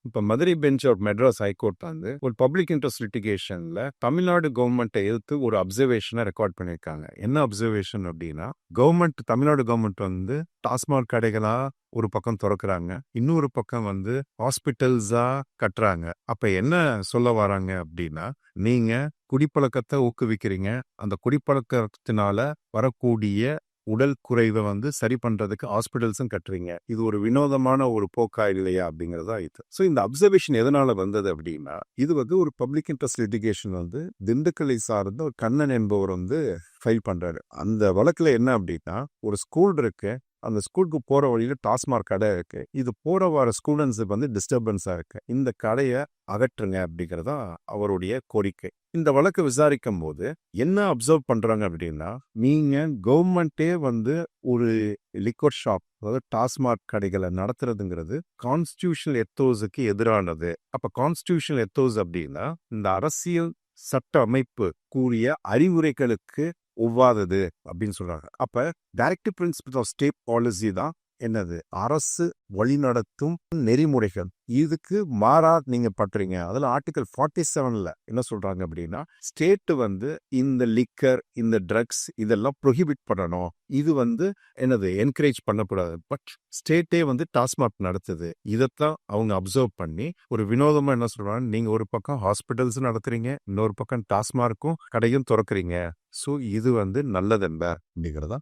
இப்ப Madurai bench of Madras high court வந்து ஒரு பப்ளிக் இன்ட்ரெஸ்ட் லிட்டிகேஷன்ல தமிழ்நாடு கவர்மெண்ட்டை எதிர்த்து ஒரு அப்சர்வேஷனை ரெக்கார்ட் பண்ணியிருக்காங்க. என்ன அப்சர்வேஷன் அப்படின்னா, தமிழ்நாடு கவர்மெண்ட் வந்து டாஸ்மாக் கடைகளா ஒரு பக்கம் திறக்கிறாங்க, இன்னொரு பக்கம் வந்து ஹாஸ்பிட்டல்ஸா கட்டுறாங்க. அப்ப என்ன சொல்ல வராங்க அப்படின்னா, நீங்க குடிப்பழக்கத்தை ஊக்குவிக்கிறீங்க, அந்த குடிப்பழக்கத்தினால வரக்கூடிய உடல் குறைவை வந்து சரி பண்றதுக்கு ஹாஸ்பிட்டல்ஸும் கட்டுறீங்க. இது ஒரு வினோதமான ஒரு போக்கா இல்லையா அப்படிங்கறதா இது. ஸோ இந்த அப்சர்வேஷன் எதனால வந்தது அப்படின்னா, இது வந்து ஒரு பப்ளிக் இன்ட்ரெஸ்ட் லிட்டிகேஷன் வந்து திண்டுக்கல்லை சார்ந்த ஒரு கண்ணன் என்பவர் வந்து ஃபைல் பண்றாரு. அந்த வழக்குல என்ன அப்படின்னா, ஒரு ஸ்கூல் இருக்கு, அந்த ஸ்கூலுக்கு போற வழியில டாஸ்மாக் கடை இருக்கு. இது போற வர ஸ்டூடெண்ட்ஸுக்கு வந்து டிஸ்டர்பன்ஸா இருக்கு. இந்த கடையை அகற்றுங்க அப்படிங்கறதா அவருடைய கோரிக்கை. இந்த வழக்கு விசாரிக்கும் போது என்ன அப்சர்வ் பண்றாங்க அப்படின்னா, நீங்க கவர்மெண்டே வந்து ஒரு லிக்வர் ஷாப், அதாவது டாஸ்மாக் கடைகளை நடத்துறதுங்கிறது கான்ஸ்டிடியூஷனல் எத்தோஸுக்கு எதிரானது. அப்ப கான்ஸ்டிடியூஷனல் எத்தோஸ் அப்படின்னா, இந்த அரசியல் சட்ட அமைப்பு கூறிய அறிவுரைகளுக்கு ஒவ்வாதது அப்படின்னு சொல்றாங்க. அப்ப directive principle of state policy தான் என்னது, அரசு வழிநடத்தும் நெறிமுறைகள். இதுக்கு மாறா நீங்க பண்றீங்க. அதுல ஆர்டிகல் 47ல என்ன சொல்றாங்க அப்படின்னா, ஸ்டேட் வந்து இந்த லிக்கர், இந்த ட்ரக்ஸ் இதெல்லாம் ப்ரொஹிபிட் பண்ணணும். இது வந்து என்னது, என்கரேஜ் பண்ணக்கூடாது. பட் ஸ்டேட்டே வந்து டாஸ்மாக் நடத்துது. இதைத்தான் அவங்க அப்சர்வ் பண்ணி ஒரு வினோதமா என்ன சொல்றாங்க, நீங்க ஒரு பக்கம் ஹாஸ்பிட்டல்ஸ் நடத்துறீங்க, இன்னொரு பக்கம் டாஸ்மார்க்கும் கடையும் திறக்கிறீங்க. ஸோ இது வந்து நல்லதல்ல அப்படிங்கிறதா